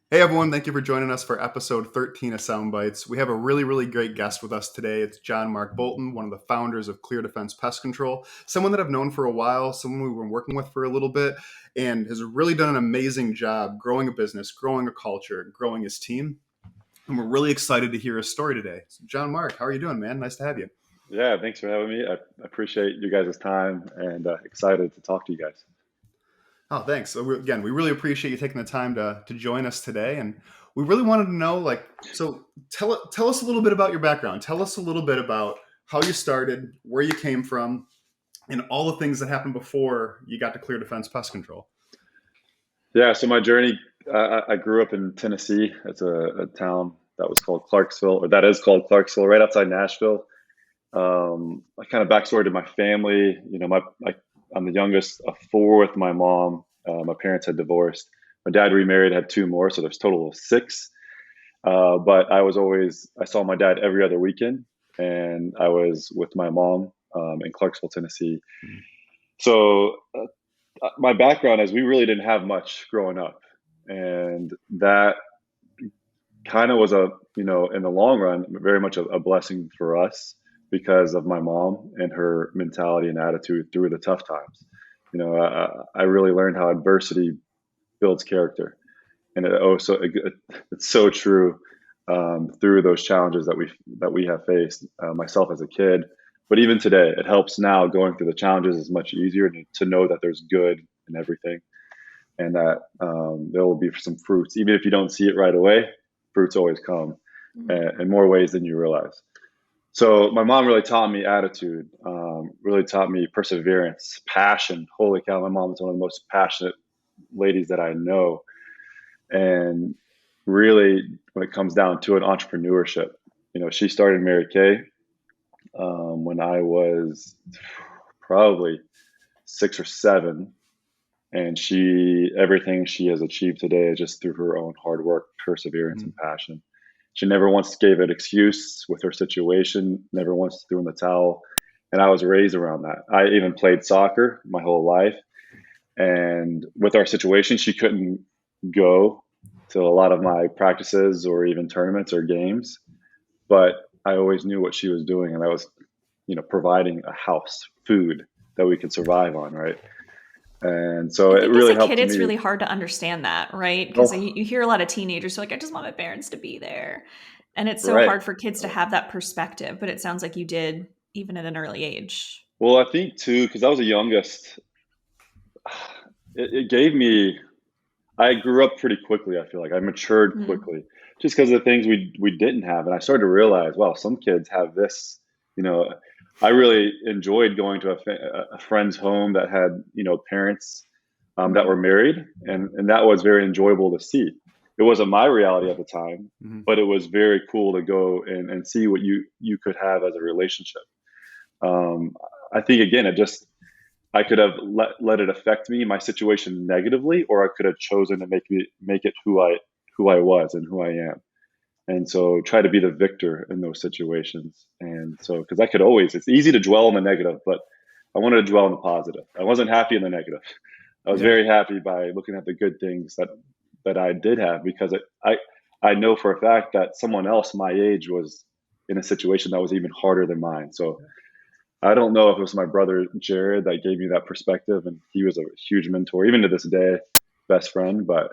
Hey everyone, thank you for joining us for episode 13 of Soundbites. We have a really great guest with us today. It's John-Mark Bolton, one of the founders of ClearDefense Pest Control, someone that I've known for a while, someone we've been working with for a little bit, and has really done an amazing job growing a business, growing a culture, growing his team. And we're really excited to hear his story today. So John-Mark, how are you doing, man? Nice to have you. Yeah, thanks for having me. I appreciate you guys' time and excited to talk to you guys. Oh, thanks. So again, we really appreciate you taking the time to join us today. And we really wanted to know, so tell us a little bit about your background. Tell us a little bit about how you started, where you came from, and all the things that happened before you got to Clear Defense Pest Control. Yeah, so my journey, I grew up in Tennessee. It's a town that was called Clarksville, or that is called Clarksville, right outside Nashville. I kind of backstory to my family. I'm the youngest of four with my mom. My parents had divorced. My dad remarried, had two more, so there's a total of six. But I saw my dad every other weekend, and I was with my mom in Clarksville, Tennessee. So my background is we really didn't have much growing up, and that kind of was in the long run, very much a blessing for us because of my mom and her mentality and attitude through the tough times. I really learned how adversity builds character, and it's so true through those challenges that we have faced. Myself as a kid, but even today, it helps now. Going through the challenges is much easier to know that there's good in everything, and that there will be some fruits, even if you don't see it right away. Fruits always come in more ways than you realize. So my mom really taught me attitude, really taught me perseverance, passion. Holy cow, my mom is one of the most passionate ladies that I know. And really, when it comes down to an entrepreneurship, she started Mary Kay when I was probably 6 or 7, and everything she has achieved today is just through her own hard work, perseverance, and passion. She never once gave an excuse with her situation, never once threw in the towel. And I was raised around that. I even played soccer my whole life. And with our situation, she couldn't go to a lot of my practices or even tournaments or games. But I always knew what she was doing. And I was, providing a house, food that we could survive on, right? And so I it think as really a kid, helped it's me. really hard to understand that, right? Because Oh, you hear a lot of teenagers who are like, I just want my parents to be there. And it's so right. hard for kids to have that perspective, but it sounds like you did even at an early age. Well, I think too, because I was the youngest, it gave me. I grew up pretty quickly. I feel like I matured Mm. quickly, just because of the things we didn't have, and I started to realize, wow, some kids have this. You know, I really enjoyed going to a friend's home that had parents that were Right. married, and that was very enjoyable to see. It wasn't my reality at the time, Mhm. but it was very cool to go and see what you could have as a relationship. Um, I think again, I could have let it affect me, my situation negatively, or I could have chosen to make it who I was and who I am. And so try to be the victor in those situations. And so because it's easy to dwell on the negative, but I wanted to dwell on the positive. I wasn't happy in the negative. I was Yeah. very happy by looking at the good things that I did have, because I know for a fact that someone else my age was in a situation that was even harder than mine. So I don't know if it was my brother Jared that gave me that perspective, and he was a huge mentor, even to this day, best friend. But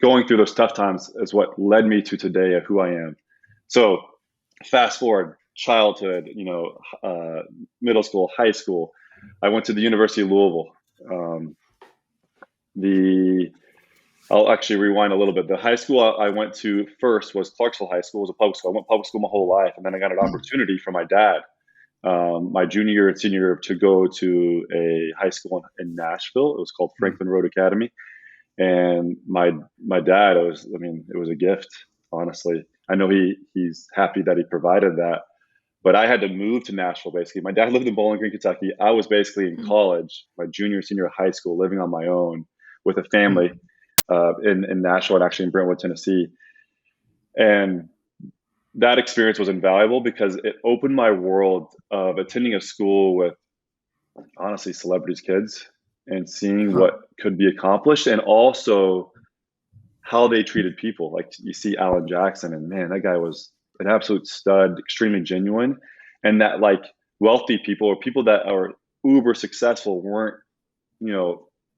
going through those tough times is what led me to today of who I am. So fast forward, childhood, middle school, high school. I went to the University of Louisville. Um, the I'll actually rewind a little bit. The high school I went to first was Clarksville High School. It was a public school. I went public school my whole life, and then I got an opportunity from my dad my junior year and senior year to go to a high school in Nashville. It was called Mhm. Franklin Road Academy, and my dad, it was a gift. Honestly, I know he's happy that he provided that, but I had to move to Nashville. Basically, my dad lived in Bowling Green, Kentucky. I was basically in Mm. college, my junior senior high school, living on my own with a family Mhm. in Nashville and actually in Brentwood, Tennessee, and that experience was invaluable because it opened my world of attending a school with honestly celebrities' kids and seeing Huh. what could be accomplished, and also how they treated people. Like you see Alan Jackson, and man, that guy was an absolute stud, extremely genuine. And that like wealthy people or people that are uber successful weren't,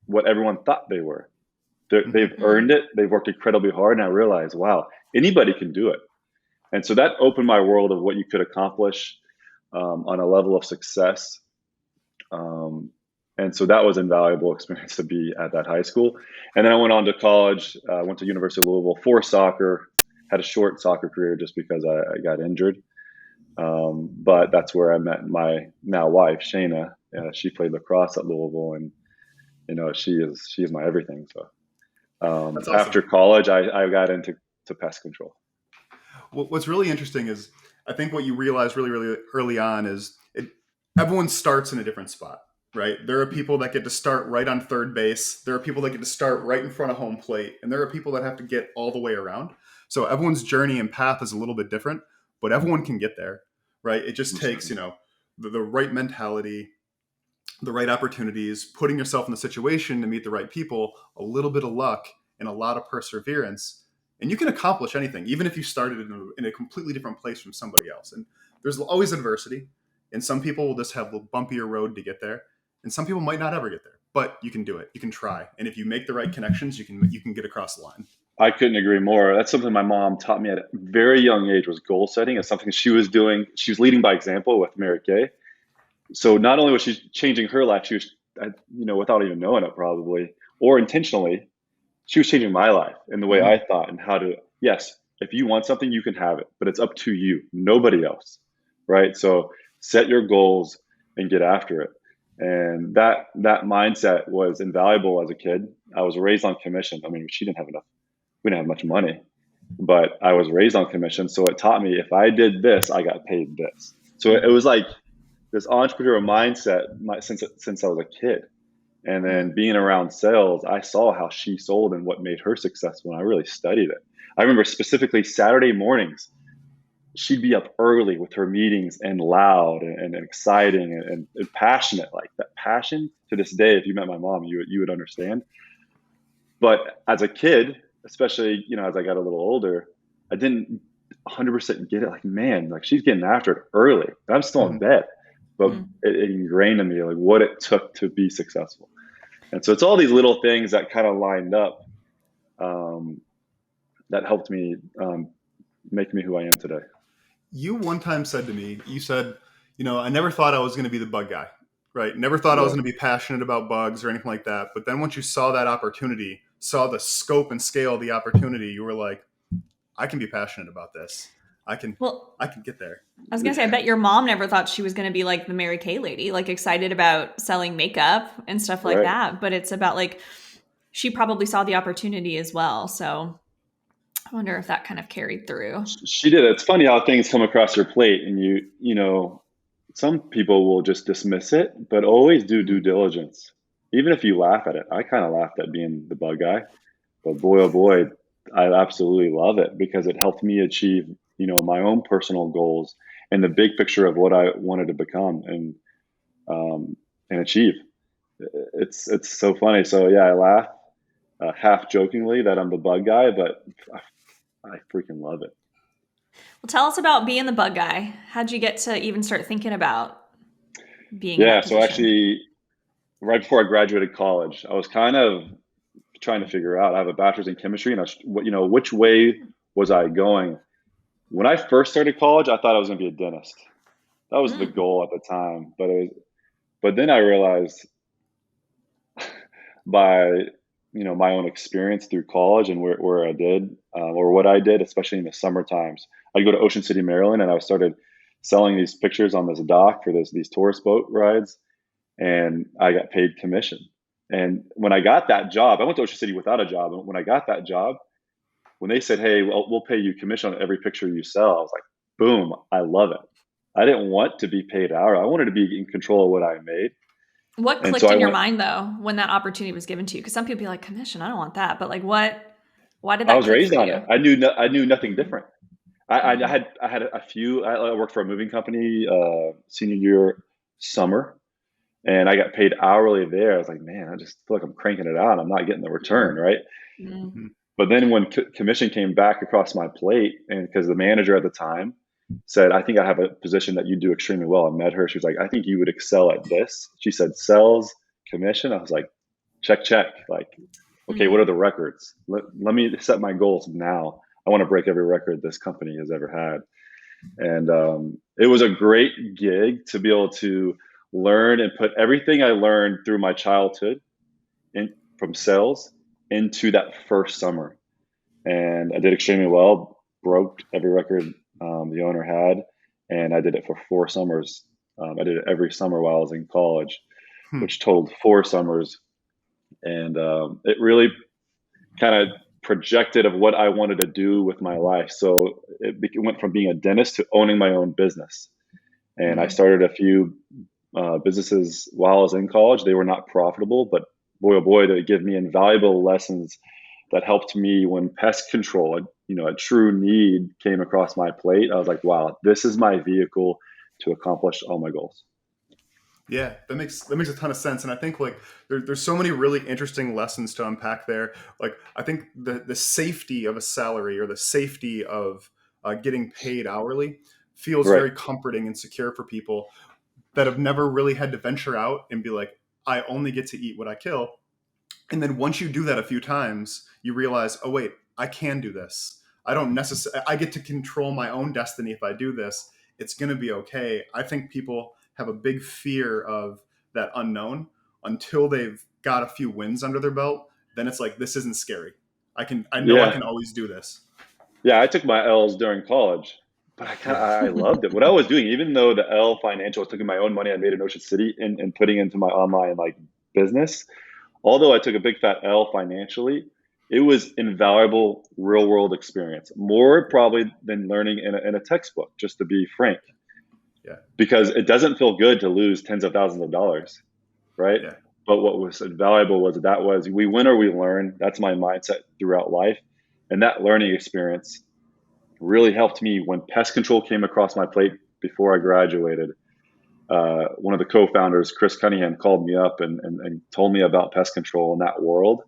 what everyone thought they were. They've earned it. They've worked incredibly hard. And I realized, wow, anybody can do it. And so that opened my world of what you could accomplish on a level of success. And so that was an invaluable experience to be at that high school. And then I went on to college, went to University of Louisville for soccer, had a short soccer career just because I got injured. But that's where I met my now wife, Shayna. She played lacrosse at Louisville, and she is my everything. So Awesome. After college, I got into pest control. What's really interesting is I think what you realize really, really early on is everyone starts in a different spot, right? There are people that get to start right on third base. There are people that get to start right in front of home plate. And there are people that have to get all the way around. So everyone's journey and path is a little bit different, but everyone can get there, right? It just takes, the right mentality, the right opportunities, putting yourself in the situation to meet the right people, a little bit of luck, and a lot of perseverance. And you can accomplish anything, even if you started in a completely different place from somebody else. And there's always adversity. And some people will just have a bumpier road to get there. And some people might not ever get there, but you can do it. You can try. And if you make the right connections, you can get across the line. I couldn't agree more. That's something my mom taught me at a very young age, was goal setting. It's something she was doing. She was leading by example with Mary Kay. So not only was she changing her life, she was, without even knowing it probably, or intentionally, she was changing my life in the way I thought and how to, yes, if you want something, you can have it, but it's up to you, nobody else, right? So set your goals and get after it. And that mindset was invaluable as a kid. I was raised on commission. I mean, we didn't have much money, but I was raised on commission. So it taught me if I did this, I got paid this. So it was like this entrepreneurial mindset since I was a kid. And then being around sales, I saw how she sold and what made her successful. And I really studied it. I remember specifically Saturday mornings, she'd be up early with her meetings and loud and exciting and passionate. Like that passion to this day, if you met my mom, you would understand. But as a kid, especially, as I got a little older, I didn't 100% get it. Like, man, like she's getting after it early. I'm still in bed. But it ingrained in me like what it took to be successful. And so it's all these little things that kind of lined up that helped me make me who I am today. You one time said to me, you said, I never thought I was going to be the bug guy, right? Never thought I was going to be passionate about bugs or anything like that. But then once you saw that opportunity, saw the scope and scale of the opportunity, you were like, I can be passionate about this. I can get there. I was going to say, I bet your mom never thought she was going to be like the Mary Kay lady, like excited about selling makeup and stuff like that. But it's about like, she probably saw the opportunity as well. So I wonder if that kind of carried through. She did. It's funny how things come across your plate and some people will just dismiss it, but always do due diligence. Even if you laugh at it. I kind of laughed at being the bug guy, but boy, oh boy, I absolutely love it because it helped me achieve my own personal goals and the big picture of what I wanted to become and achieve. It's so funny. So yeah, I laugh half jokingly that I'm the bug guy, but I freaking love it. Well, tell us about being the bug guy. How'd you get to even start thinking about being? Yeah, so actually, right before I graduated college, I was kind of trying to figure out. I have a bachelor's in chemistry, and which way was I going? When I first started college, I thought I was going to be a dentist. That was the goal at the time. But then I realized by, my own experience through college and where I did, or what I did, especially in the summer times, I'd go to Ocean City, Maryland, and I started selling these pictures on this dock for these tourist boat rides. And I got paid commission. And when I got that job, I went to Ocean City without a job. And when I got that job, when they said, hey, we'll pay you commission on every picture you sell, I was like, boom, I love it. I didn't want to be paid hourly. I wanted to be in control of what I made. What clicked in your mind, though, when that opportunity was given to you? Because some people be like, commission, I don't want that. But like, why did that? I was raised on it. I knew nothing different. I had a few. I worked for a moving company senior year summer, and I got paid hourly there. I was like, man, I just feel like I'm cranking it out. I'm not getting the return, right? Mm-hmm. But then when commission came back across my plate, and because the manager at the time said, I think I have a position that you do extremely well. I met her. She was like, I think you would excel at this. She said, sales, commission. I was like, check. Like, okay, what are the records? Let me set my goals now. I want to break every record this company has ever had. And it was a great gig to be able to learn and put everything I learned through my childhood from sales into that first summer. And I did extremely well, broke every record the owner had, and I did it for 4 summers. I did it every summer while I was in college, which totaled 4 summers. And it really kind of projected of what I wanted to do with my life. So it went from being a dentist to owning my own business. And I started a few businesses while I was in college. They were not profitable, but boy, oh boy, they give me invaluable lessons that helped me when pest control, a true need came across my plate. I was like, wow, this is my vehicle to accomplish all my goals. Yeah, that makes a ton of sense. And I think like there's so many really interesting lessons to unpack there. Like I think the safety of a salary or the safety of getting paid hourly feels very comforting and secure for people that have never really had to venture out and be like, I only get to eat what I kill. And then once you do that a few times, you realize, oh wait, I can do this. I get to control my own destiny if I do this. It's going to be okay. I think people have a big fear of that unknown until they've got a few wins under their belt. Then it's like, this isn't scary. I know I can always do this. Yeah, I took my L's during college, but I loved it. What I was doing, even though the L financial was taking my own money I made in Ocean City and putting into my online business, although I took a big fat L financially, it was invaluable real world experience, more probably than learning in a textbook, just to be frank. Yeah. Because it doesn't feel good to lose tens of thousands of dollars, right? Yeah. But what was invaluable was we win or we learn. That's my mindset throughout life. And that learning experience really helped me when pest control came across my plate before I graduated. One of the co-founders, Chris Cunningham, called me up and told me about pest control in that world.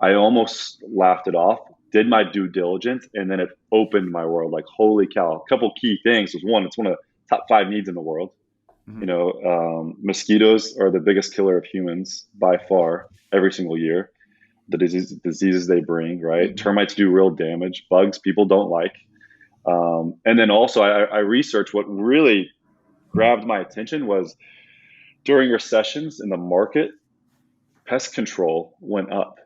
I almost laughed it off, did my due diligence, and then it opened my world. Like, holy cow. A couple key things was one, it's one of the top 5 needs in the world. Mosquitoes are the biggest killer of humans by far every single year. The diseases they bring, right? Termites do real damage. Bugs people don't like. And then also I researched what really grabbed my attention was during recessions in the market, pest control went up.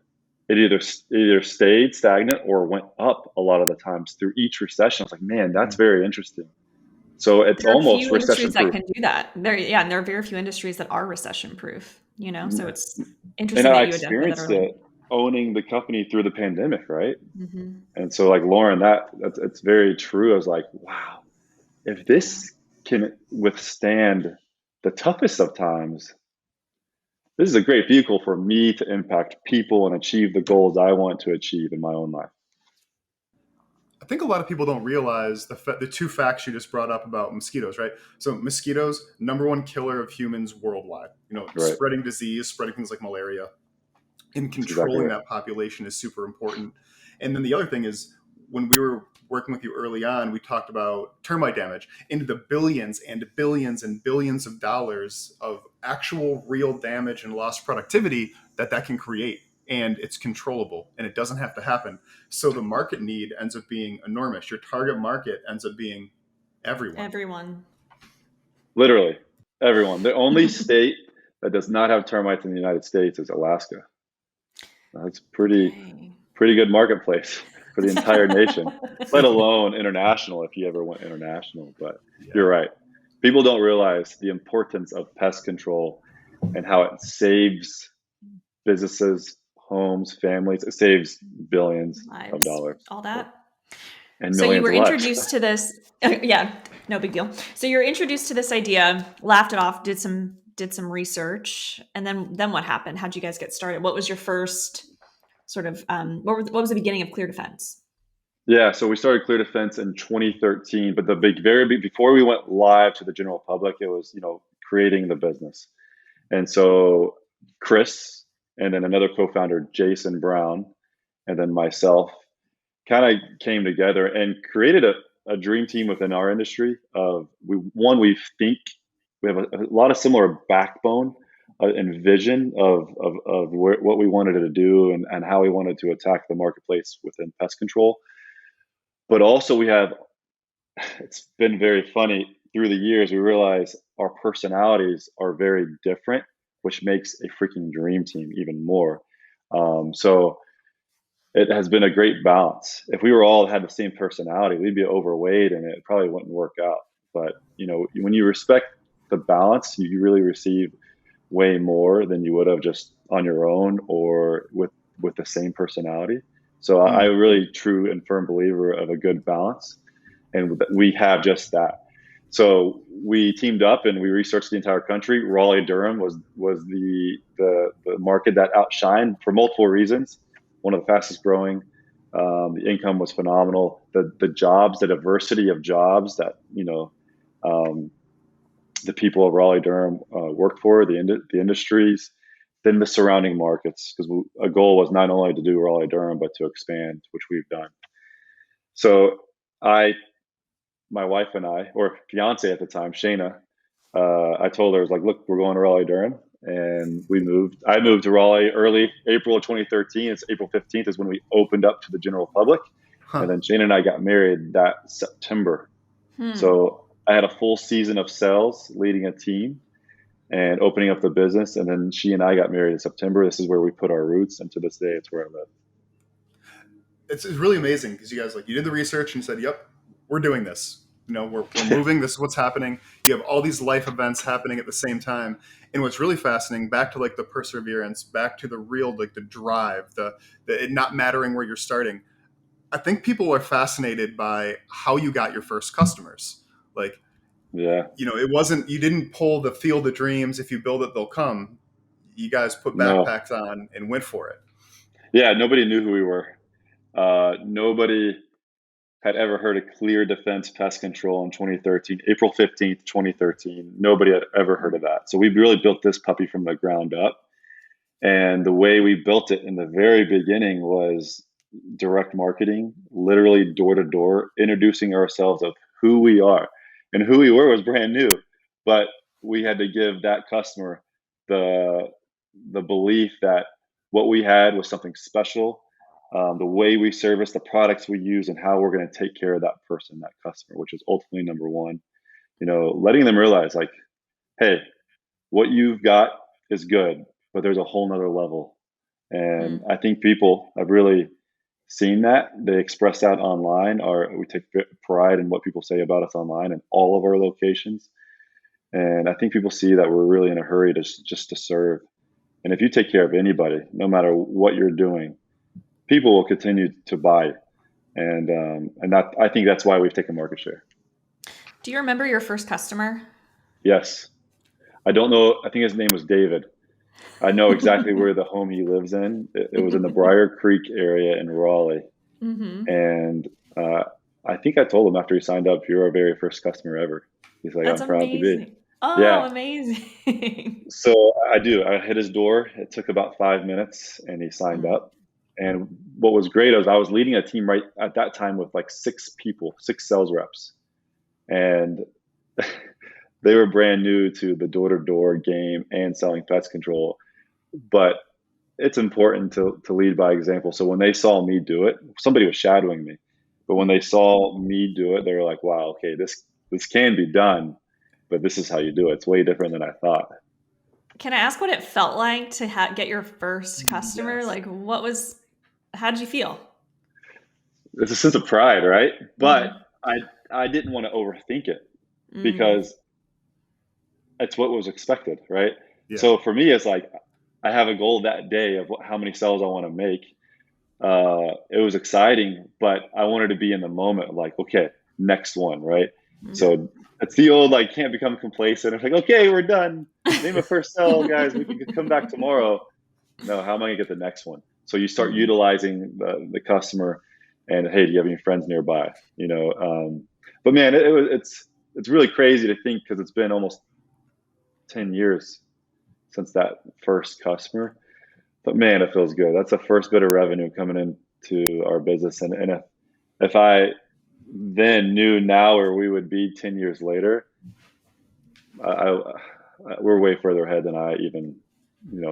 It either stayed stagnant or went up a lot of the times through each recession. I was like, man, that's very interesting. So it's almost recession proof. That can do that. And there are very few industries that are recession proof. So it's interesting. And I that you experienced it owning the company through the pandemic, right? Mm-hmm. And so, like Lauren, that's very true. I was like, wow, if this can withstand the toughest of times, this is a great vehicle for me to impact people and achieve the goals I want to achieve in my own life. I think a lot of people don't realize the 2 facts you just brought up about mosquitoes, right? So mosquitoes, #1 killer of humans worldwide, spreading disease, spreading things like malaria, and controlling that population is super important. And then the other thing is, when we were working with you early on, we talked about termite damage into the billions and billions and billions of dollars of actual real damage and lost productivity that can create. And it's controllable and it doesn't have to happen. So the market need ends up being enormous. Your target market ends up being everyone. Literally everyone. The only state that does not have termites in the United States is Alaska. That's pretty good marketplace for the entire nation, let alone international, if you ever went international. But You're right. People don't realize the importance of pest control and how it saves businesses, homes, families. It saves billions of dollars. All that. And so you were introduced to this. Yeah, no big deal. So you're introduced to this idea, laughed it off, did some research, and then what happened? How'd you guys get started? What was your first sort of what was the beginning of ClearDefense? Yeah, so we started ClearDefense in 2013, but before we went live to the general public, it was creating the business. And so Chris and then another co-founder, Jason Brown, and then myself kind of came together and created a dream team within our industry. We think we have a lot of similar backbone and vision of what we wanted to do and how we wanted to attack the marketplace within pest control. But also it's been very funny through the years, we realize our personalities are very different, which makes a freaking dream team even more. So it has been a great balance. If we were all had the same personality, we'd be overweight and it probably wouldn't work out. But when you respect the balance, you really receive way more than you would have just on your own or with the same personality. So I really true and firm believer of a good balance, and we have just that. So we teamed up and we researched the entire country. Raleigh Durham was the market that outshined for multiple reasons. One of the fastest growing. The income was phenomenal. The jobs, the diversity of jobs that the people of Raleigh Durham worked for, the industries, then the surrounding markets, because a goal was not only to do Raleigh Durham but to expand, which we've done. So my wife and I, or fiance at the time, Shayna, I told her, I was like, look, we're going to Raleigh Durham. And I moved to Raleigh early April of 2013. It's April 15th is when we opened up to the general public. And then Shayna and I got married that September. So I had a full season of sales, leading a team and opening up the business. And then she and I got married in September. This is where we put our roots. And to this day, it's where I live. It's really amazing because you guys, you did the research and said, yep, we're doing this. We're moving. This is what's happening. You have all these life events happening at the same time. And what's really fascinating, back to the perseverance, back to the real, the drive, the it not mattering where you're starting. I think people are fascinated by how you got your first customers. It wasn't, you didn't pull the field of dreams. If you build it, they'll come. You guys put backpacks on and went for it. Yeah. Nobody knew who we were. Nobody had ever heard of ClearDefense Pest Control in 2013, April 15th, 2013. Nobody had ever heard of that. So we really built this puppy from the ground up. And the way we built it in the very beginning was direct marketing, literally door to door, introducing ourselves of who we are. And who we were was brand new, but we had to give that customer the belief that what we had was something special. The way we service, the products we use, and how we're going to take care of that person, that customer, which is ultimately number one. Letting them realize, hey, what you've got is good, but there's a whole nother level. And I think people have really seen that. They express that online, or we take pride in what people say about us online in all of our locations. And I think people see that we're really in a hurry just to serve. And if you take care of anybody, no matter what you're doing, people will continue to buy. And that, I think that's why we've taken market share. Do you remember your first customer? Yes. I don't know. I think his name was David. I know exactly where the home he lives in. It was in the Briar Creek area in Raleigh. And I think I told him after he signed up, "You're our very first customer ever." He's like, That's "I'm proud to be." Oh, yeah. Amazing. So I hit his door. It took about 5 minutes and he signed up. And what was great was I was leading a team right at that time with 6 people, 6 sales reps. And they were brand new to the door-to-door game and selling pest control. But it's important to lead by example. So when they saw me do it, somebody was shadowing me. But when they saw me do it, they were like, wow, okay, this can be done, but this is how you do it. It's way different than I thought. Can I ask what it felt like to get your first customer? Yes. How did you feel? It's a sense of pride, right? But I didn't want to overthink it because it's what was expected, right? Yeah. So for me, it's I have a goal that day of how many sales I want to make. It was exciting, but I wanted to be in the moment, okay, next one, right? So it's the old, can't become complacent. It's okay, we're done. Name a first sell, guys. We can come back tomorrow. No, how am I going to get the next one? So you start utilizing the customer and, hey, do you have any friends nearby? But man, it's really crazy to think because it's been almost 10 years since that first customer. But man, it feels good. That's the first bit of revenue coming in to our business. And if I then knew now where we would be 10 years later, we're way further ahead than I even,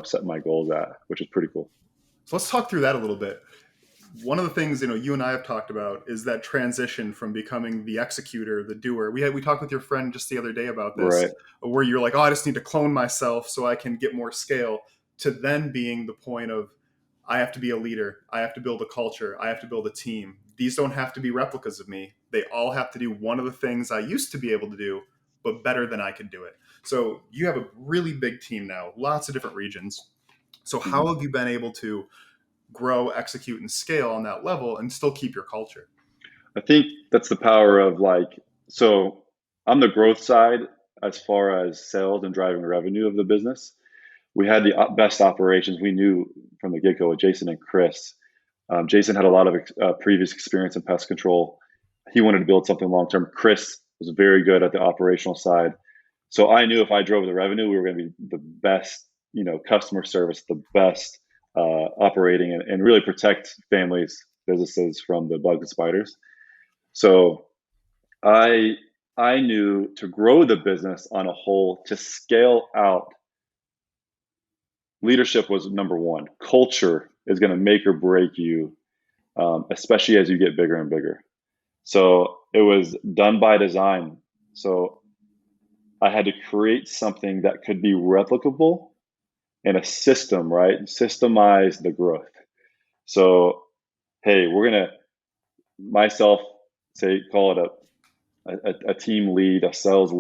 set my goals at, which is pretty cool. So let's talk through that a little bit. One of the things, you and I have talked about is that transition from becoming the executor, the doer. We talked with your friend just the other day about this, right, where you're like, oh, I just need to clone myself so I can get more scale, to then being the point of, I have to be a leader. I have to build a culture. I have to build a team. These don't have to be replicas of me. They all have to do one of the things I used to be able to do, but better than I could do it. So you have a really big team now, lots of different regions. So how have you been able to grow, execute, and scale on that level and still keep your culture? I think that's the power of so on the growth side, as far as sales and driving revenue of the business, we had the best operations. We knew from the get-go with Jason and Chris. Jason had a lot of previous experience in pest control. He wanted to build something long-term. Chris was very good at the operational side. So I knew if I drove the revenue, we were going to be the best, customer service, the best operating, and really protect families, businesses from the bugs and spiders. So I knew to grow the business on a whole, to scale out, leadership was number one. Culture is going to make or break you, especially as you get bigger and bigger. So it was done by design. So I had to create something that could be replicable in a system, right? Systemize the growth. So, hey, we're going to, myself, call it a team lead, a sales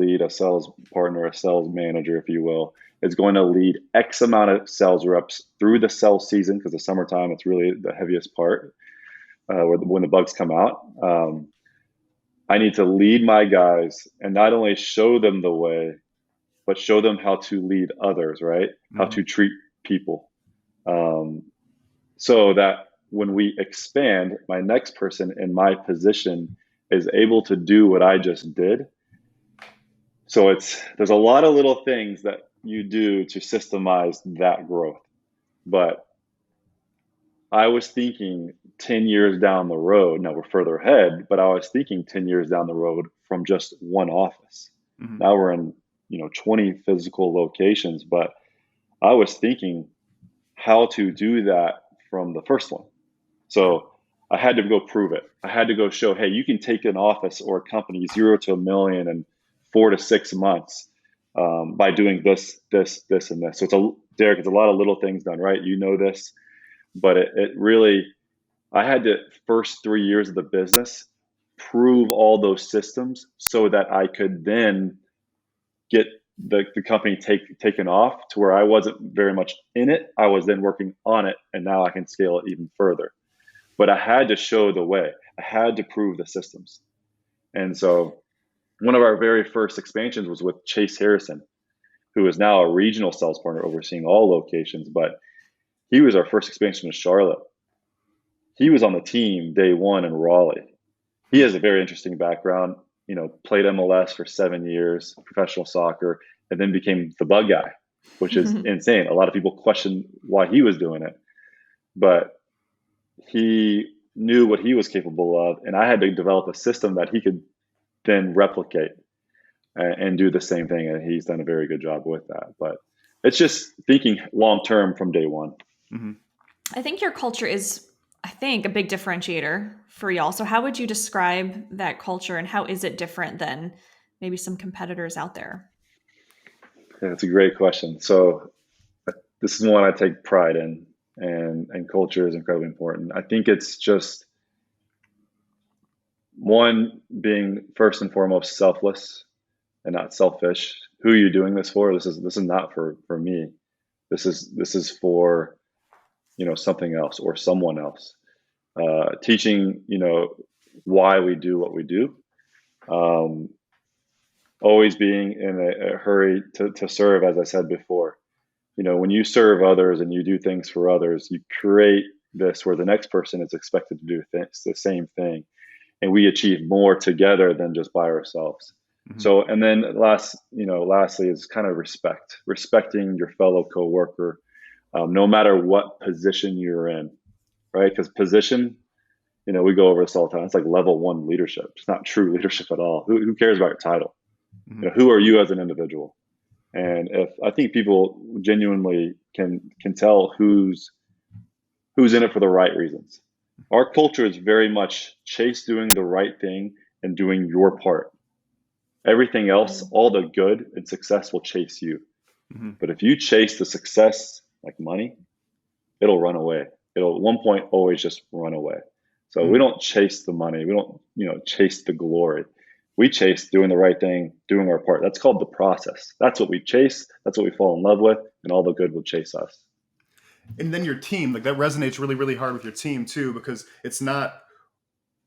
partner, a sales manager, if you will, is going to lead X amount of sales reps through the sales season, because the summertime, it's really the heaviest part, when the bugs come out. I need to lead my guys and not only show them the way, but show them how to lead others, right? Mm-hmm. How to treat people. So that when we expand, my next person in my position is able to do what I just did. So there's a lot of little things that you do to systemize that growth. But I was thinking 10 years down the road. Now we're further ahead, but I was thinking 10 years down the road from just one office. Mm-hmm. Now we're in 20 physical locations, but I was thinking how to do that from the first one. So I had to go prove it. I had to go show, hey, you can take an office or a company 0 to $1 million in 4 to 6 months by doing this, and this. So Derek, it's a lot of little things done right. You know this, but it really, I had to, first 3 years of the business, prove all those systems so that I could then get the company taken off to where I wasn't very much in it. I was then working on it, and now I can scale it even further. But I had to show the way. I had to prove the systems. And so one of our very first expansions was with Chase Harrison, who is now a regional sales partner overseeing all locations. But he was our first expansion to Charlotte. He was on the team day one in Raleigh. He has a very interesting background, played MLS for 7 years, professional soccer, and then became the bug guy, which is insane. A lot of people question why he was doing it, but he knew what he was capable of, and I had to develop a system that he could then replicate and do the same thing, and he's done a very good job with that. But it's just thinking long-term from day one. Mm-hmm. I think your culture is, a big differentiator for y'all. So how would you describe that culture, and how is it different than maybe some competitors out there? Yeah, that's a great question. So this is one I take pride in, and culture is incredibly important. I think it's just one, being first and foremost selfless and not selfish. Who are you doing this for? This is not for me. This is for something else or someone else. Teaching why we do what we do. Always being in a hurry to serve, as I said before. When you serve others and you do things for others, you create this where the next person is expected to do the same thing, and we achieve more together than just by ourselves. Mm-hmm. So, and then lastly is kind of respecting your fellow coworker, no matter what position you're in, right? Because position, we go over this all the time. It's like level 1 leadership. It's not true leadership at all. Who cares about your title? Mm-hmm. Who are you as an individual? And if I think people genuinely can tell who's in it for the right reasons. Our culture is very much chase doing the right thing and doing your part. Everything else, all the good and success will chase you. Mm-hmm. But if you chase the success like money, it'll run away. It'll at one point always just run away. So we don't chase the money. We don't, chase the glory. We chase doing the right thing, doing our part. That's called the process. That's what we chase. That's what we fall in love with, and all the good will chase us. And then your team, like that resonates really, really hard with your team too, because it's not,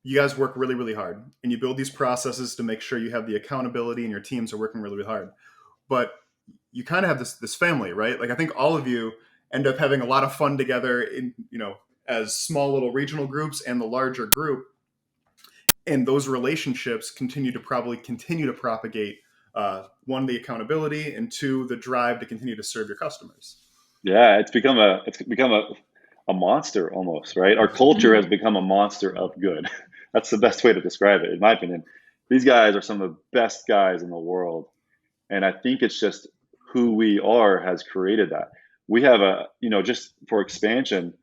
you guys work really, really hard and you build these processes to make sure you have the accountability and your teams are working really, really hard. But you kind of have this family, right? Like I think all of you end up having a lot of fun together in, as small little regional groups and the larger group. And those relationships continue to propagate, one, the accountability, and two, the drive to continue to serve your customers. Yeah, it's become a monster almost, right? Our culture has become a monster of good. That's the best way to describe it, in my opinion. These guys are some of the best guys in the world. And I think it's just who we are has created that. We have just for expansion,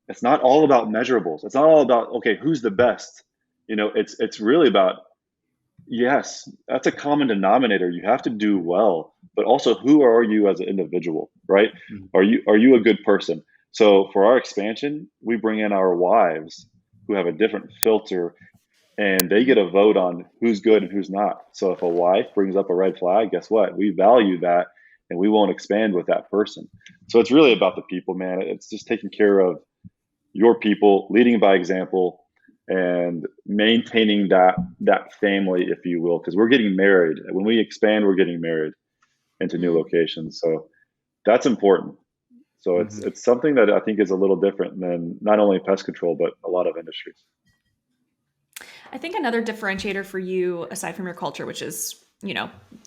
it's not all about measurables. It's not all about, okay, who's the best? It's really about, yes, that's a common denominator. You have to do well, but also who are you as an individual, right? Mm-hmm. Are you a good person? So for our expansion, we bring in our wives who have a different filter, and they get a vote on who's good and who's not. So if a wife brings up a red flag, guess what? We value that and we won't expand with that person. So it's really about the people, man. It's just taking care of your people, leading by example, and maintaining that family, if you will, because we're getting married. When we expand, we're getting married into new locations. So that's important. So it's something that I think is a little different than not only pest control, but a lot of industries. I think another differentiator for you, aside from your culture, which is,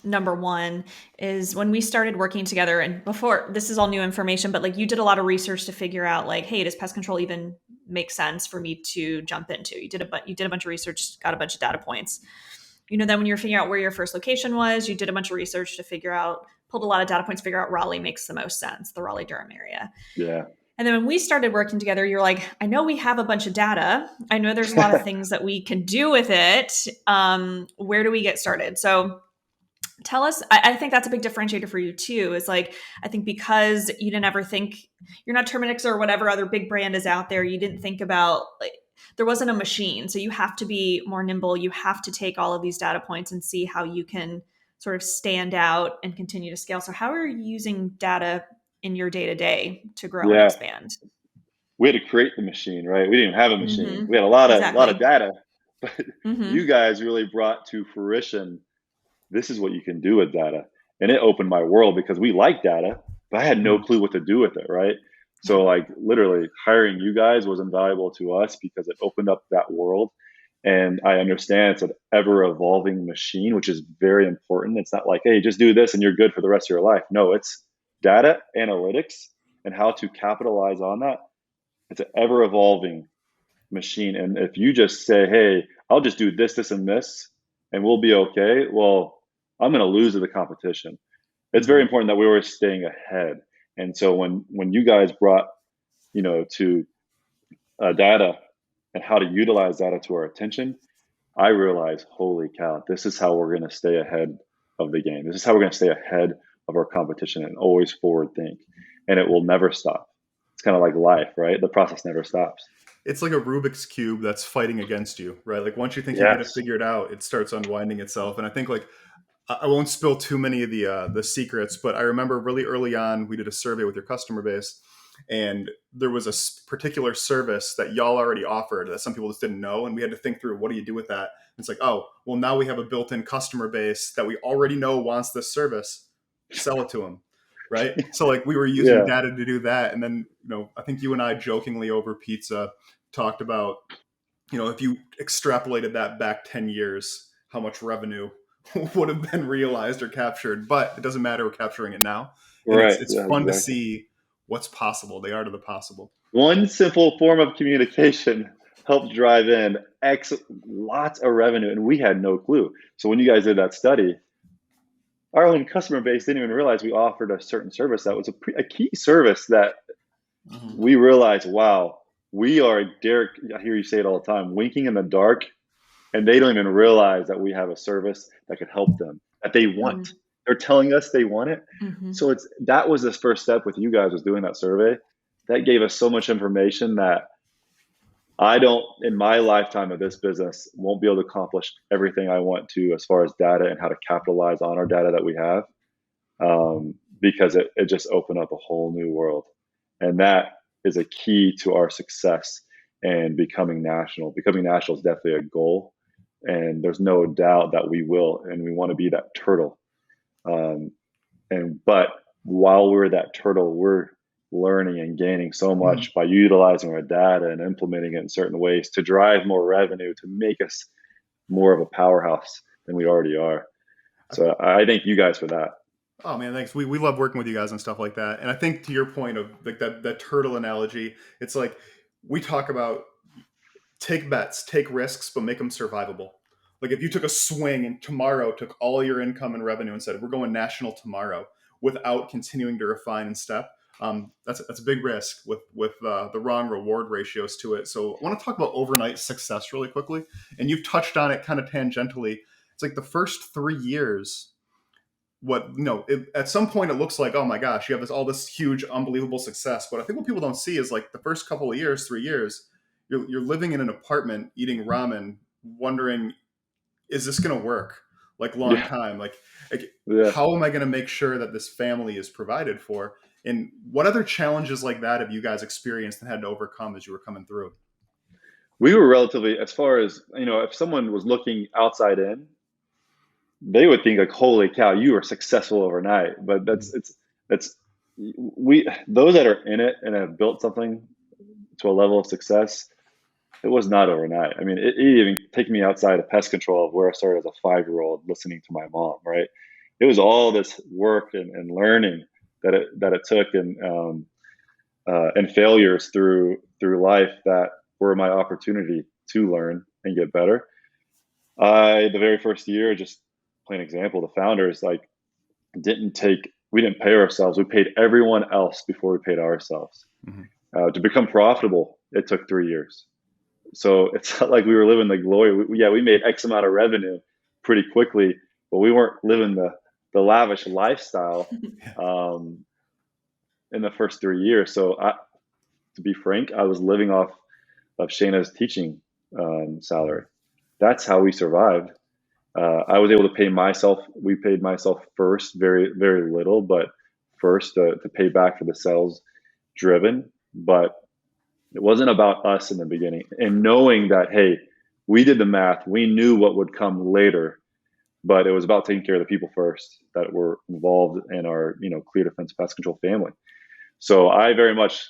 number one, is when we started working together, and before, this is all new information, but like you did a lot of research to figure out like, hey, does pest control even make sense for me to jump into? You did a bunch of research, got a bunch of data points. Then when you're figuring out where your first location was, you did a bunch of research to pulled a lot of data points, figure out Raleigh makes the most sense, the Raleigh-Durham area. Yeah. And then when we started working together, you're like, I know we have a bunch of data. I know there's a lot of things that we can do with it. Where do we get started? So tell us, I think that's a big differentiator for you too, is like, I think because you didn't ever think, you're not Terminix or whatever other big brand is out there, you didn't think about, like, there wasn't a machine. So you have to be more nimble. You have to take all of these data points and see how you can sort of stand out and continue to scale. So how are you using data in your day-to-day to grow and expand? We had to create the machine, right? We didn't have a machine. We had a lot of data, but you guys really brought to fruition, this is what you can do with data. And it opened my world because we like data, but I had no clue what to do with it, right? So like literally hiring you guys was invaluable to us because it opened up that world. And I understand it's an ever evolving machine, which is very important. It's not like, hey, just do this and you're good for the rest of your life. No, it's data analytics and how to capitalize on that. It's an ever evolving machine. And if you just say, hey, I'll just do this, this, and this, and we'll be okay, well, I'm going to lose to the competition. It's very important that we were staying ahead. And so when you guys brought, to data and how to utilize data to our attention, I realized, holy cow, this is how we're going to stay ahead of the game. This is how we're going to stay ahead of our competition and always forward think. And it will never stop. It's kind of like life, right? The process never stops. It's like a Rubik's Cube that's fighting against you, right? Like once you think you're going to figure it out, it starts unwinding itself. And I think like, I won't spill too many of the secrets, but I remember really early on, we did a survey with your customer base, and there was a particular service that y'all already offered that some people just didn't know. And we had to think through, what do you do with that? And it's like, oh, well, now we have a built-in customer base that we already know wants this service. Sell it to them, right? So like we were using data to do that. And then, I think you and I jokingly over pizza talked about, if you extrapolated that back 10 years, how much revenue would have been realized or captured, but it doesn't matter. We're capturing it now. And it's fun to see what's possible, the art of the possible. One simple form of communication helped drive in lots of revenue, and we had no clue. So when you guys did that study, our own customer base didn't even realize we offered a certain service that was a key service that we realized, wow, we are, Derek, I hear you say it all the time, winking in the dark, and they don't even realize that we have a service that could help them, that they want. They're telling us they want it. So that was the first step with you guys, was doing that survey. That gave us so much information that I don't, in my lifetime of this business, won't be able to accomplish everything I want to as far as data and how to capitalize on our data that we have, because it just opened up a whole new world. And that is a key to our success and becoming national. Becoming national is definitely a goal, and there's no doubt that we will, and we want to be that turtle. But while we're that turtle, we're learning and gaining so much by utilizing our data and implementing it in certain ways to drive more revenue, to make us more of a powerhouse than we already are. So I thank you guys for that. Oh man, thanks. We love working with you guys and stuff like that. And I think to your point of like that turtle analogy, it's like we talk about take bets, take risks, but make them survivable. Like if you took a swing and tomorrow took all your income and revenue and said, we're going national tomorrow without continuing to refine and step, that's a big risk with the wrong reward ratios to it. So I want to talk about overnight success really quickly. And you've touched on it kind of tangentially. It's like the first 3 years, at some point it looks like, oh my gosh, you have all this huge, unbelievable success. But I think what people don't see is like the first couple of years, 3 years, you're living in an apartment eating ramen, wondering, is this going to work? Like long time, like how am I going to make sure that this family is provided for? And what other challenges like that have you guys experienced and had to overcome as you were coming through? We were relatively, as far as, if someone was looking outside in, they would think like, holy cow, you are successful overnight. But those that are in it and have built something to a level of success, it was not overnight. I mean, it even take me outside of pest control of where I started as a 5-year-old listening to my mom, right? It was all this work and learning that it took, and failures through life that were my opportunity to learn and get better. The very first year, just plain example, the founders we didn't pay ourselves. We paid everyone else before we paid ourselves. To become profitable, it took 3 years. So it's not like we were living the glory. We made X amount of revenue pretty quickly, but we weren't living the lavish lifestyle in the first 3 years. So to be frank, I was living off of Shayna's teaching salary. That's how we survived. I was able to pay myself. We paid myself first, very, very little, but first to pay back for the sales driven. But it wasn't about us in the beginning, and knowing that, hey, we did the math, we knew what would come later, but it was about taking care of the people first that were involved in our, ClearDefense Pest Control family. So I very much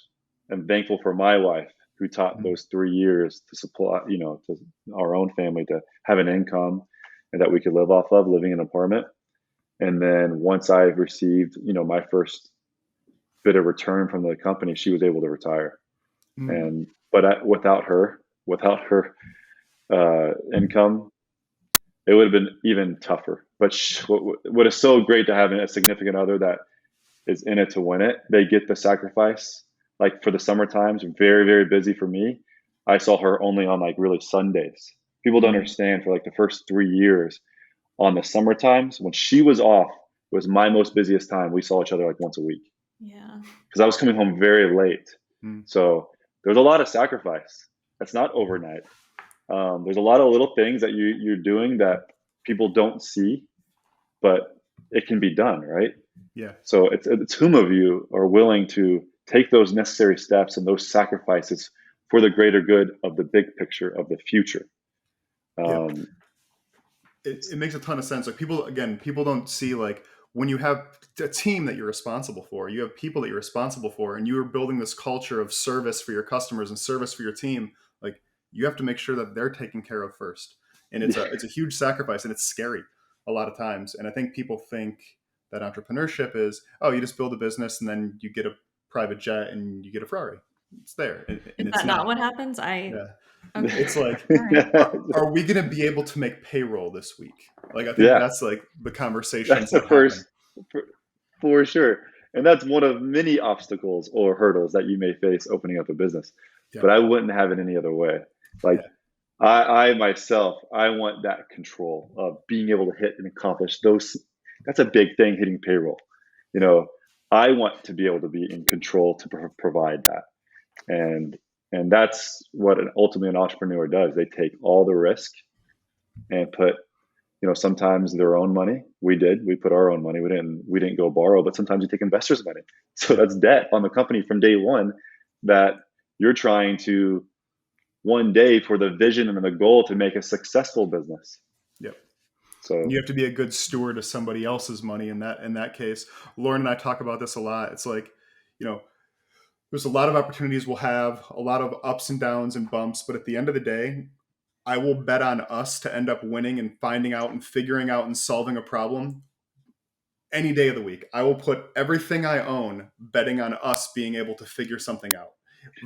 am thankful for my wife, who taught those 3 years to supply, to our own family to have an income and that we could live off of, living in an apartment. And then once I received, my first bit of return from the company, she was able to retire. But without her income, it would have been even tougher. But what is so great to have a significant other that is in it to win it. They get the sacrifice. Like for the summer times, very, very busy for me. I saw her only on really Sundays. People don't understand, for the first 3 years on the summer times, when she was off, it was my most busiest time. We saw each other once a week. Yeah. Because I was coming home very late. So there's a lot of sacrifice. That's not overnight. There's a lot of little things that you're doing that people don't see, but it can be done, right? Yeah. So it's whom of you are willing to take those necessary steps and those sacrifices for the greater good of the big picture of the future. It makes a ton of sense. People don't see when you have a team that you're responsible for, you have people that you're responsible for, and you are building this culture of service for your customers and service for your team. You have to make sure that they're taken care of first. And it's a huge sacrifice, and it's scary a lot of times. And I think people think that entrepreneurship is, oh, you just build a business and then you get a private jet and you get a Ferrari. It's there, and Is it's that not not. what happens? Yeah. Okay. It's like, All right. are we going to be able to make payroll this week? Like, I think Yeah, that's like the that's conversations the that happen. first for sure. And that's one of many obstacles or hurdles that you may face opening up a business. Yeah. But I wouldn't have it any other way. Like I myself, I want that control of being able to hit and accomplish those. That's a big thing, hitting payroll. You know, I want to be able to be in control to provide that. And that's what ultimately an entrepreneur does. They take all the risk and put, sometimes their own money. We put our own money. We didn't go borrow, but sometimes you take investors' money. So that's debt on the company from day one that you're trying to one day for the vision and the goal to make a successful business. Yep. So you have to be a good steward of somebody else's money in that case. Lauren and I talk about this a lot. It's like, there's a lot of opportunities we'll have, a lot of ups and downs and bumps, but at the end of the day, I will bet on us to end up winning and finding out and figuring out and solving a problem any day of the week. I will put everything I own betting on us being able to figure something out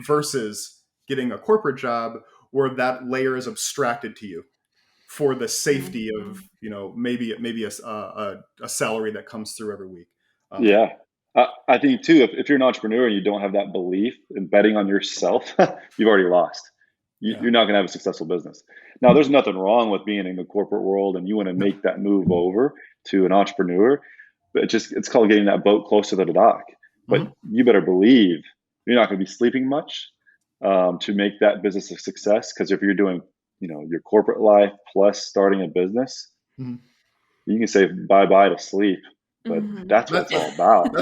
versus getting a corporate job where that layer is abstracted to you for the safety of, maybe a salary that comes through every week. Yeah. I think too, if you're an entrepreneur and you don't have that belief in betting on yourself, you've already lost. You're not going to have a successful business. Now, there's nothing wrong with being in the corporate world and you want to make that move over to an entrepreneur, but it's called getting that boat closer to the dock. But you better believe you're not going to be sleeping much to make that business a success. Because if you're doing, your corporate life plus starting a business, you can say bye-bye to sleep. But that's what it's all about.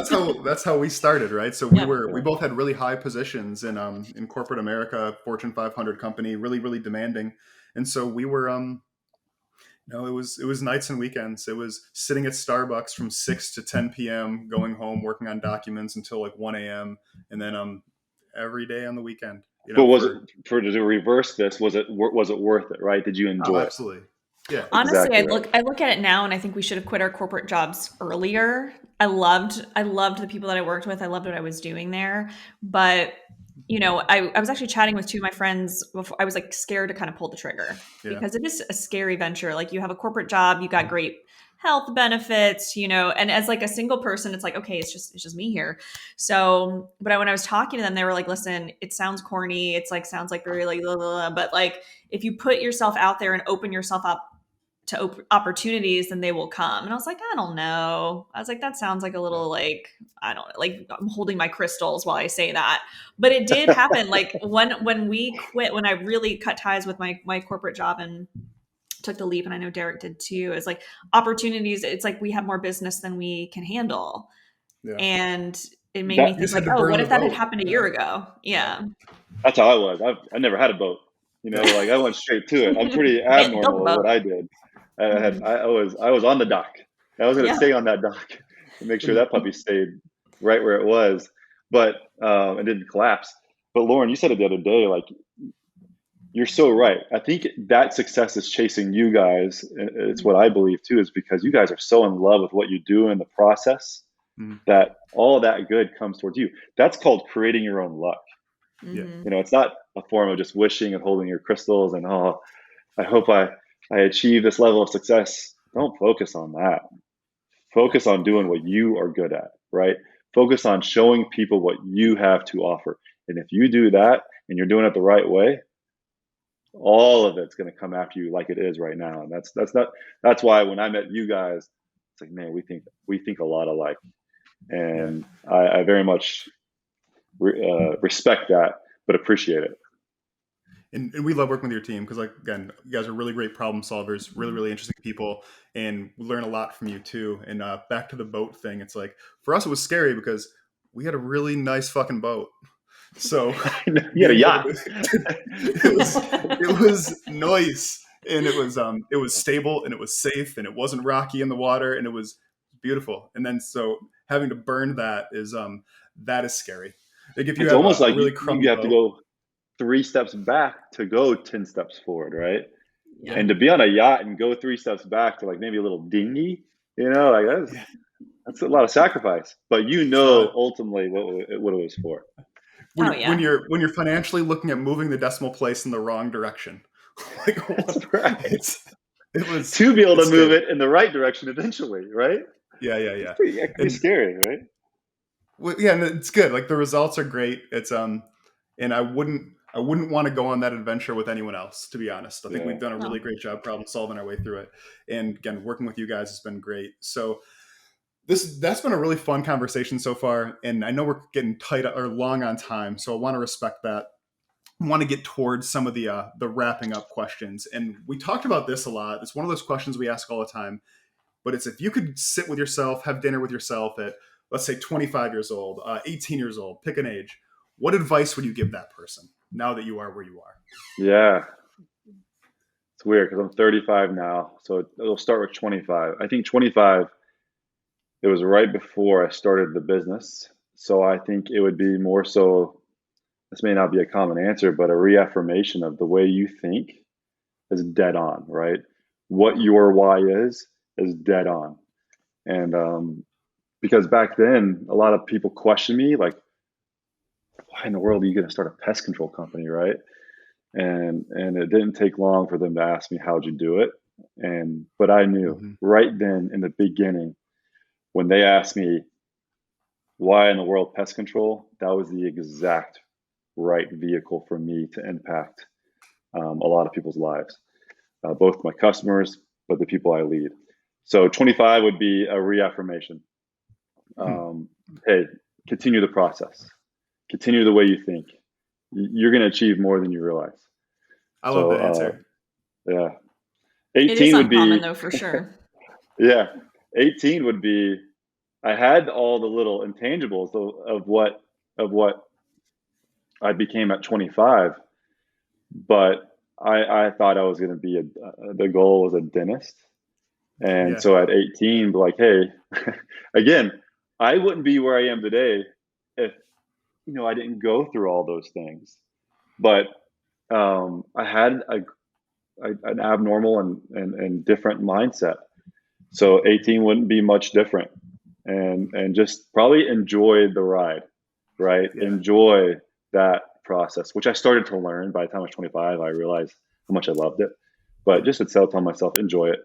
That's how we started, right? So we both had really high positions in corporate America, Fortune 500 company, really, really demanding. And so we were, it was nights and weekends. It was sitting at Starbucks from 6 to 10 p.m., going home, working on documents until like 1 a.m. And then every day on the weekend. But to reverse this, was it worth it, right? Did you enjoy it? Absolutely. Yeah. Honestly, exactly I look at it now and I think we should have quit our corporate jobs earlier. I loved the people that I worked with. I loved what I was doing there. But, I was actually chatting with two of my friends before. I was like scared to kind of pull the trigger because it is a scary venture. Like you have a corporate job, you got great health benefits, and as like a single person, it's like, okay, it's just me here. So, but when I was talking to them, they were like, listen, it sounds corny. It's like, sounds like very like, blah, blah, blah. But like, if you put yourself out there and open yourself up to opportunities, then they will come. And I was like, I don't know. I was like, that sounds like a little like, I don't know, like I'm holding my crystals while I say that. But it did happen. Like when we quit, when I really cut ties with my corporate job and took the leap, and I know Derek did too, is like opportunities. It's like we have more business than we can handle. Yeah. And it made me think like, oh, what if that had happened a year ago? Yeah. That's how I was. I never had a boat. Like I went straight to it. I'm pretty abnormal with what I did. I was on the dock. I was going to stay on that dock and make sure that puppy stayed right where it was, but it didn't collapse. But Lauren, you said it the other day, like you're so right. I think that success is chasing you guys. It's what I believe too, is because you guys are so in love with what you do in the process that all that good comes towards you. That's called creating your own luck. Yeah. It's not a form of just wishing and holding your crystals and, oh, I hope I achieve this level of success. Don't focus on that. Focus on doing what you are good at, right? Focus on showing people what you have to offer. And if you do that and you're doing it the right way, all of it's going to come after you like it is right now. And that's why when I met you guys, it's like, man, we think a lot alike. And I very much respect that, but appreciate it. And we love working with your team because, like, again, you guys are really great problem solvers, really, really interesting people, and we learn a lot from you too. And back to the boat thing, it's like, for us, it was scary because we had a really nice fucking boat. So you had a yacht. It was nice, and it was stable, and it was safe, and it wasn't rocky in the water, and it was beautiful. And then so having to burn that is scary. Like if you it's have almost like really you have to go 3 steps back to go 10 steps forward, right? Yeah. And to be on a yacht and go 3 steps back to like maybe a little dinghy, like that's a lot of sacrifice. But ultimately what it was for. when you're financially looking at moving the decimal place in the wrong direction. Like, that's right. It was to be able to move scary. it in the right direction eventually, right? Yeah. It can be scary, right? Well, yeah, and it's good. Like the results are great. It's and I wouldn't want to go on that adventure with anyone else, to be honest. I think we've done a really great job problem solving our way through it. And again, working with you guys has been great. So that's been a really fun conversation so far. And I know we're getting tight or long on time, so I want to respect that. I want to get towards some of the wrapping up questions. And we talked about this a lot. It's one of those questions we ask all the time. But it's, if you could sit with yourself, have dinner with yourself at, let's say, 25 years old, 18 years old, pick an age, what advice would you give that person now that you are where you are? Yeah. It's weird because I'm 35 now. So it'll start with 25. I think 25, it was right before I started the business. So I think it would be more so, this may not be a common answer, but a reaffirmation of the way you think is dead on, right? What your why is dead on. And because back then, a lot of people question me, like, why in the world are you going to start a pest control company, right? And it didn't take long for them to ask me, how'd you do it? But I knew right then in the beginning, when they asked me, why in the world pest control, that was the exact right vehicle for me to impact a lot of people's lives, both my customers, but the people I lead. So 25 would be a reaffirmation. Hey, continue the process. Continue the way you think. You're going to achieve more than you realize. I love that answer. Yeah. 18 it is would uncommon, be, though, for sure. Yeah. 18 would be, I had all the little intangibles of what I became at 25, but I thought I was going to be the goal was a dentist. And so at 18, like, hey, again, I wouldn't be where I am today if, I didn't go through all those things. But I had an abnormal and different mindset. So 18 wouldn't be much different. And just probably enjoy the ride, right? Yeah. Enjoy that process, which I started to learn by the time I was 25. I realized how much I loved it. But just to tell myself, enjoy it.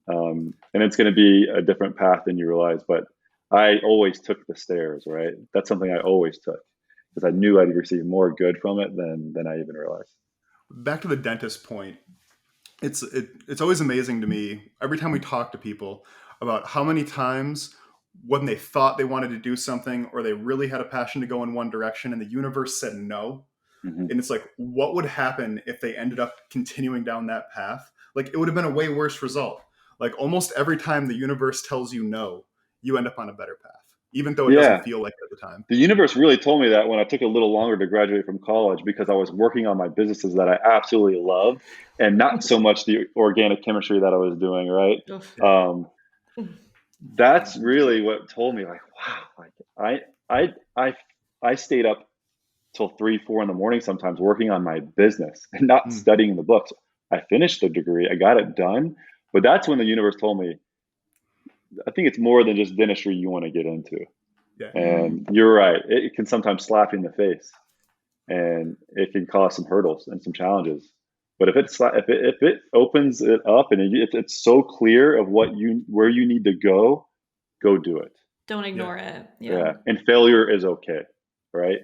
And it's going to be a different path than you realize. But I always took the stairs, right? That's something I always took because I knew I'd receive more good from it than I even realized. Back to the dentist point, it's always amazing to me every time we talk to people about how many times when they thought they wanted to do something or they really had a passion to go in one direction and the universe said no. And it's like, what would happen if they ended up continuing down that path? Like, it would have been a way worse result. Like, almost every time the universe tells you no, you end up on a better path, even though it doesn't feel like it at the time. The universe really told me that when I took a little longer to graduate from college because I was working on my businesses that I absolutely loved and not so much the organic chemistry that I was doing, right? That's really what told me, like, wow, like I stayed up till 3-4 in the morning sometimes working on my business and not studying the books. I finished the degree, I got it done, but that's when the universe told me, I think it's more than just dentistry you want to get into. Yeah. And you're right, it can sometimes slap you in the face and it can cause some hurdles and some challenges. But if it opens it up and it's so clear of where you need to go do it. Don't ignore it. Yeah. And failure is okay, right?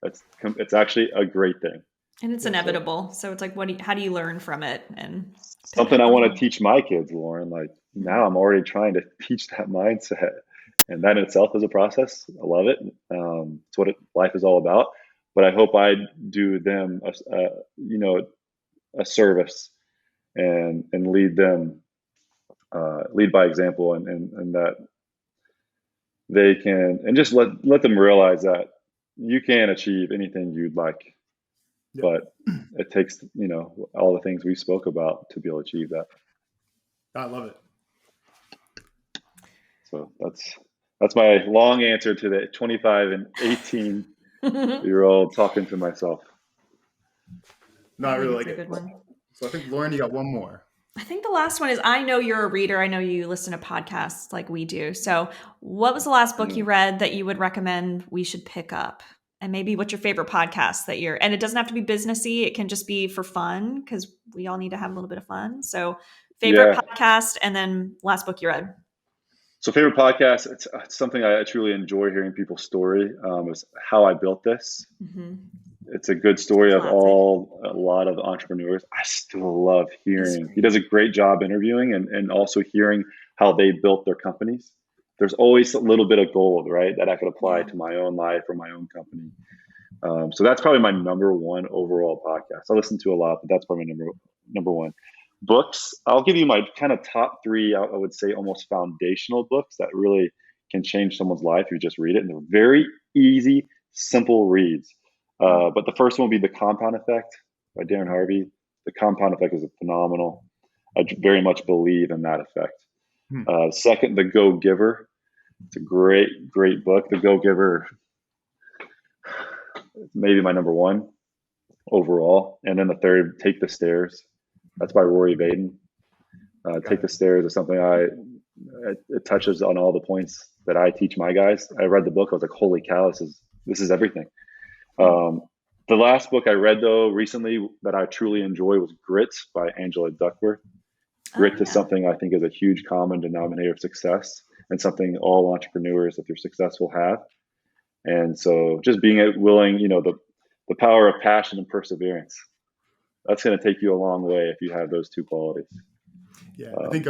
It's actually a great thing. And it's inevitable. So it's like, how do you learn from it? And something I want to teach my kids, Lauren. Like now I'm already trying to teach that mindset. And that in itself is a process. I love it. It's what life is all about. But I hope I do them a service and lead them, lead by example, and that they can, and just let them realize that you can achieve anything you'd like, but it takes, all the things we spoke about to be able to achieve that. I love it. So that's my long answer to the 25 and 18-year-old talking to myself. No, I really like it. Good one. So I think, Lauren, you got one more. I think the last one is, I know you're a reader. I know you listen to podcasts like we do. So what was the last book you read that you would recommend we should pick up And maybe what's your favorite podcast and it doesn't have to be businessy. It can just be for fun, because we all need to have a little bit of fun. So favorite podcast, and then last book you read. So favorite podcast, it's something I truly enjoy hearing people's story. Is How I Built This. Mm-hmm. It's a good story of a lot of entrepreneurs. I still love hearing. He does a great job interviewing and also hearing how they built their companies. There's always a little bit of gold, right, that I could apply to my own life or my own company. So that's probably my number one overall podcast. I listen to a lot, but that's probably number one. Books, I'll give you my kind of top three, I would say almost foundational books that really can change someone's life if you just read it. And they're very easy, simple reads. But the first one would be The Compound Effect by Darren Harvey. The Compound Effect is phenomenal. I very much believe in that effect. Second, The Go-Giver. It's a great, great book. The Go-Giver, maybe my number one overall. And then the third, Take the Stairs. That's by Rory Vaden. Take the Stairs is something it touches on all the points that I teach my guys. I read the book. I was like, holy cow, this is everything. The last book I read, though, recently that I truly enjoy was Grit by Angela Duckworth. Grit is something I think is a huge common denominator of success, and something all entrepreneurs, if they're successful, have. And so just being willing, the power of passion and perseverance, that's going to take you a long way if you have those two qualities. Yeah, I think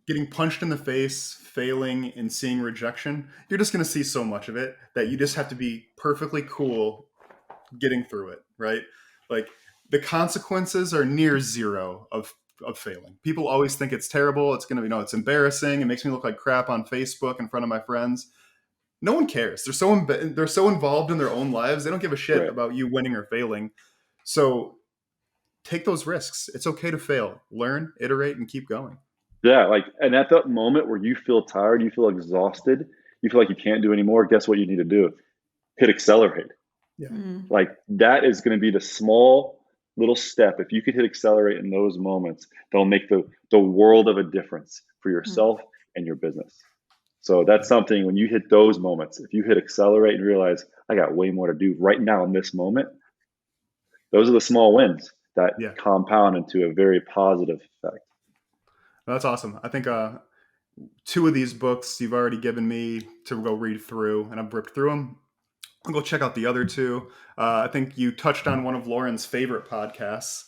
getting punched in the face, failing, and seeing rejection, you're just going to see so much of it that you just have to be perfectly cool getting through it, right? Like, the consequences are near zero of failing. People always think it's terrible. It's going to be, it's embarrassing. It makes me look like crap on Facebook in front of my friends. No one cares. They're so involved in their own lives. They don't give a shit about you winning or failing. So take those risks. It's okay to fail. Learn, iterate, and keep going. Yeah, and at that moment where you feel tired, you feel exhausted, you feel like you can't do anymore, guess what you need to do? Hit accelerate. Yeah. That is going to be the small little step. If you could hit accelerate in those moments, that'll make the world of a difference for yourself and your business. So that's something, when you hit those moments, if you hit accelerate and realize I got way more to do right now in this moment, those are the small wins that compound into a very positive effect. That's awesome. I think two of these books you've already given me to go read through, and I've ripped through them. I'll go check out the other two. I think you touched on one of Lauren's favorite podcasts.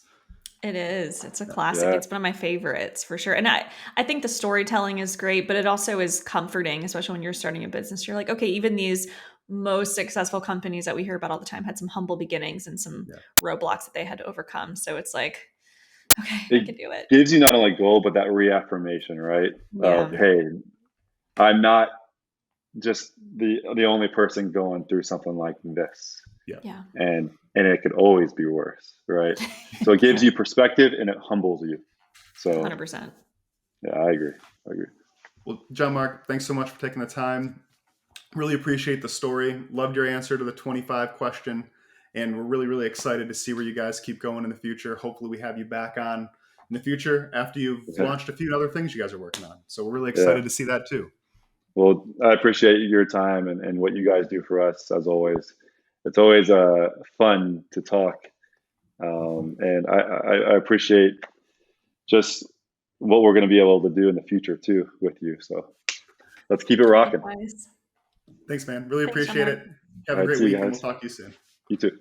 It is. It's a classic. It's one of my favorites for sure. And I think the storytelling is great, but it also is comforting, especially when you're starting a business. You're like, okay, even these most successful companies that we hear about all the time had some humble beginnings and some roadblocks that they had to overcome. So it's like, okay, I can do it. Gives you not only goal, but that reaffirmation, right? Of, hey, I'm not just the only person going through something like this. Yeah. And it could always be worse, right? So it gives you perspective and it humbles you. So 100%. Yeah, I agree. Well, John-Mark, thanks so much for taking the time. Really appreciate the story. Loved your answer to the 25 question. And we're really, really excited to see where you guys keep going in the future. Hopefully we have you back on in the future after you've launched a few other things you guys are working on. So we're really excited to see that too. Well, I appreciate your time and what you guys do for us, as always. It's always fun to talk. And I appreciate just what we're going to be able to do in the future too with you. So let's keep it rocking. Thanks, man. Really appreciate it. Have a great week, and we'll talk to you soon. You too.